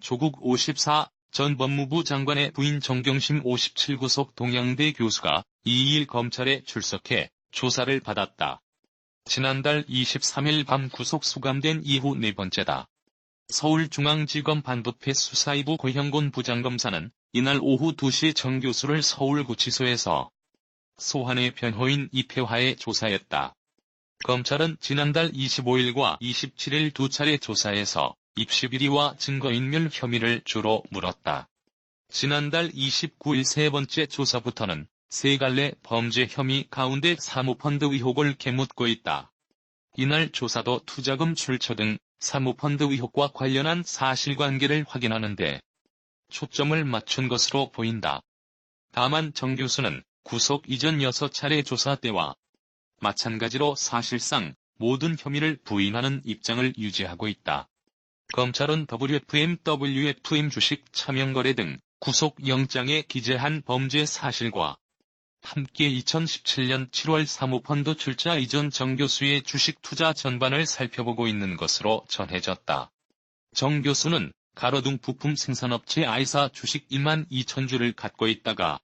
조국 54 전 법무부 장관의 부인 정경심 57구속 동양대 교수가 2일 검찰에 출석해 조사를 받았다. 지난달 23일 밤 구속 수감된 이후 네 번째다. 서울중앙지검 반부패 수사이부 고형곤 부장검사는 이날 오후 2시 정 교수를 서울구치소에서 소환해 변호인 이태화에 조사했다. 검찰은 지난달 25일과 27일 두 차례 조사에서 입시 비리와 증거인멸 혐의를 주로 물었다. 지난달 29일 세 번째 조사부터는 세 갈래 범죄 혐의 가운데 사모펀드 의혹을 캐묻고 있다. 이날 조사도 투자금 출처 등 사모펀드 의혹과 관련한 사실관계를 확인하는 데 초점을 맞춘 것으로 보인다. 다만 정 교수는 구속 이전 6차례 조사 때와 마찬가지로 사실상 모든 혐의를 부인하는 입장을 유지하고 있다. 검찰은 WFM 주식 차명거래 등 구속영장에 기재한 범죄 사실과 함께 2017년 7월 사모펀드 출자 이전 정 교수의 주식 투자 전반을 살펴보고 있는 것으로 전해졌다. 정 교수는 가로등 부품 생산업체 아이사 주식 1만 2천 주를 갖고 있다가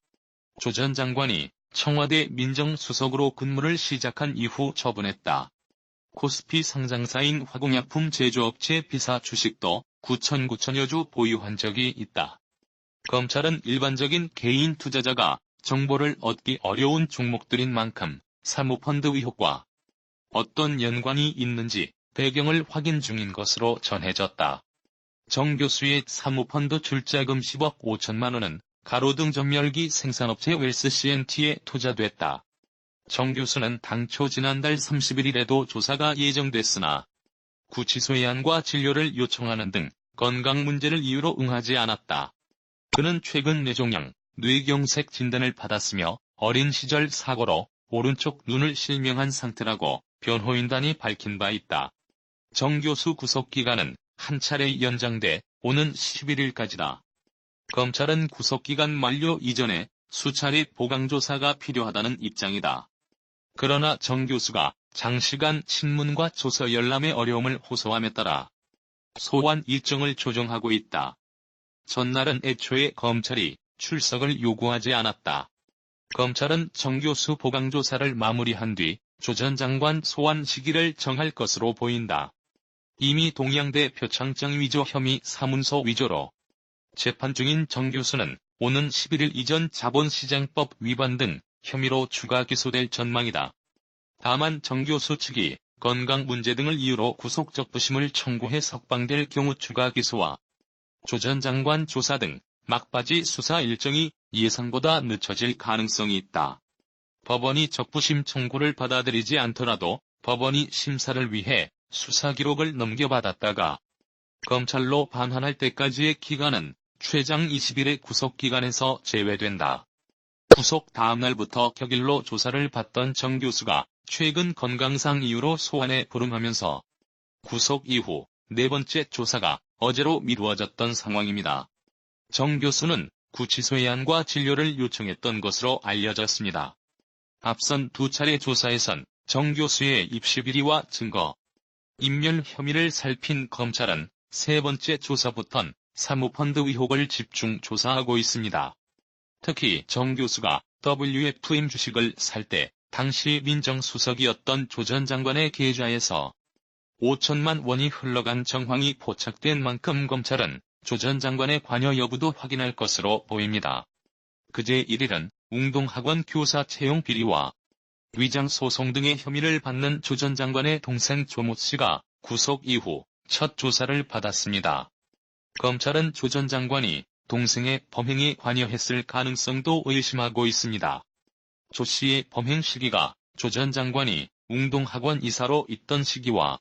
조 전 장관이 청와대 민정수석으로 근무를 시작한 이후 처분했다. 코스피 상장사인 화공약품 제조업체 비사 주식도 9,9천여 주 보유한 적이 있다. 검찰은 일반적인 개인 투자자가 정보를 얻기 어려운 종목들인 만큼 사모펀드 의혹과 어떤 연관이 있는지 배경을 확인 중인 것으로 전해졌다. 정 교수의 사모펀드 출자금 10억 5천만 원은 가로등 전멸기 생산업체 웰스 CNT에 투자됐다. 정 교수는 당초 지난달 31일에도 조사가 예정됐으나 구치소 예안과 진료를 요청하는 등 건강 문제를 이유로 응하지 않았다. 그는 최근 뇌종양, 뇌경색 진단을 받았으며 어린 시절 사고로 오른쪽 눈을 실명한 상태라고 변호인단이 밝힌 바 있다. 정 교수 구속기간은 한 차례 연장돼 오는 11일까지다. 검찰은 구속기간 만료 이전에 수차례 보강조사가 필요하다는 입장이다. 그러나 정 교수가 장시간 신문과 조서 열람의 어려움을 호소함에 따라 소환 일정을 조정하고 있다. 전날은 애초에 검찰이 출석을 요구하지 않았다. 검찰은 정 교수 보강조사를 마무리한 뒤 조 전 장관 소환 시기를 정할 것으로 보인다. 이미 동양대 표창장 위조 혐의 사문서 위조로 재판 중인 정 교수는 오는 11일 이전 자본시장법 위반 등 혐의로 추가 기소될 전망이다. 다만 정 교수 측이 건강 문제 등을 이유로 구속적부심을 청구해 석방될 경우 추가 기소와 조 전 장관 조사 등 막바지 수사 일정이 예상보다 늦춰질 가능성이 있다. 법원이 적부심 청구를 받아들이지 않더라도 법원이 심사를 위해 수사 기록을 넘겨받았다가 검찰로 반환할 때까지의 기간은 최장 20일의 구속기간에서 제외된다. 구속 다음 날부터 격일로 조사를 받던 정 교수가 최근 건강상 이유로 소환에 불응하면서 구속 이후 네 번째 조사가 어제로 미루어졌던 상황입니다. 정 교수는 구치소 예안과 진료를 요청했던 것으로 알려졌습니다. 앞선 두 차례 조사에선 정 교수의 입시 비리와 증거 인멸 혐의를 살핀 검찰은 세 번째 조사부턴 사모펀드 의혹을 집중 조사하고 있습니다. 특히 정 교수가 WFM 주식을 살 때 당시 민정수석이었던 조 전 장관의 계좌에서 5천만 원이 흘러간 정황이 포착된 만큼 검찰은 조 전 장관의 관여 여부도 확인할 것으로 보입니다. 그제 1일은 웅동학원 교사 채용 비리와 위장 소송 등의 혐의를 받는 조 전 장관의 동생 조모 씨가 구속 이후 첫 조사를 받았습니다. 검찰은 조 전 장관이 동생의 범행에 관여했을 가능성도 의심하고 있습니다. 조 씨의 범행 시기가 조 전 장관이 웅동학원 이사로 있던 시기와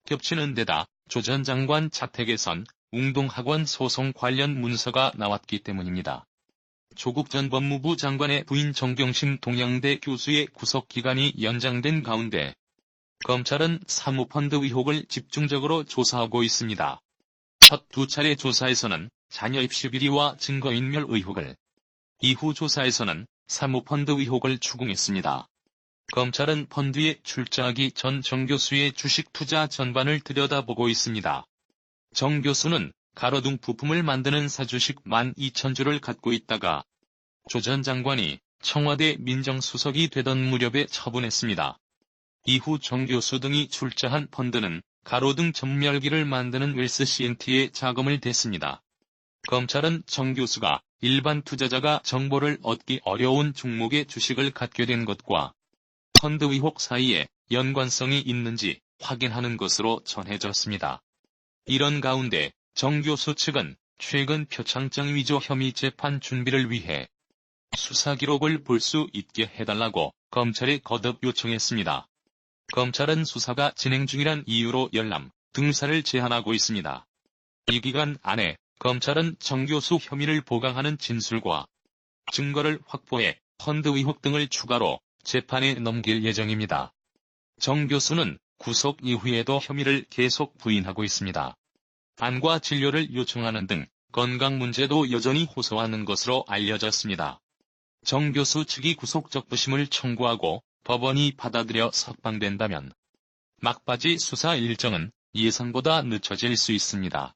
겹치는 데다 조 전 장관 자택에선 웅동학원 소송 관련 문서가 나왔기 때문입니다. 조국 전 법무부 장관의 부인 정경심 동양대 교수의 구속기간이 연장된 가운데 검찰은 사모펀드 의혹을 집중적으로 조사하고 있습니다. 첫 두 차례 조사에서는 자녀 입시 비리와 증거인멸 의혹을, 이후 조사에서는 사모펀드 의혹을 추궁했습니다. 검찰은 펀드에 출자하기 전 정 교수의 주식 투자 전반을 들여다보고 있습니다. 정 교수는 가로등 부품을 만드는 사주식 12,000주를 갖고 있다가 조 전 장관이 청와대 민정수석이 되던 무렵에 처분했습니다. 이후 정 교수 등이 출자한 펀드는 가로등 전멸기를 만드는 웰스 CNT에 자금을 댔습니다. 검찰은 정 교수가 일반 투자자가 정보를 얻기 어려운 종목의 주식을 갖게 된 것과 펀드 의혹 사이에 연관성이 있는지 확인하는 것으로 전해졌습니다. 이런 가운데 정 교수 측은 최근 표창장 위조 혐의 재판 준비를 위해 수사 기록을 볼 수 있게 해달라고 검찰에 거듭 요청했습니다. 검찰은 수사가 진행 중이란 이유로 열람, 등사를 제한하고 있습니다. 이 기간 안에 검찰은 정 교수 혐의를 보강하는 진술과 증거를 확보해 펀드 의혹 등을 추가로 재판에 넘길 예정입니다. 정 교수는 구속 이후에도 혐의를 계속 부인하고 있습니다. 안과 진료를 요청하는 등 건강 문제도 여전히 호소하는 것으로 알려졌습니다. 정 교수 측이 구속적부심을 청구하고 법원이 받아들여 석방된다면 막바지 수사 일정은 예상보다 늦춰질 수 있습니다.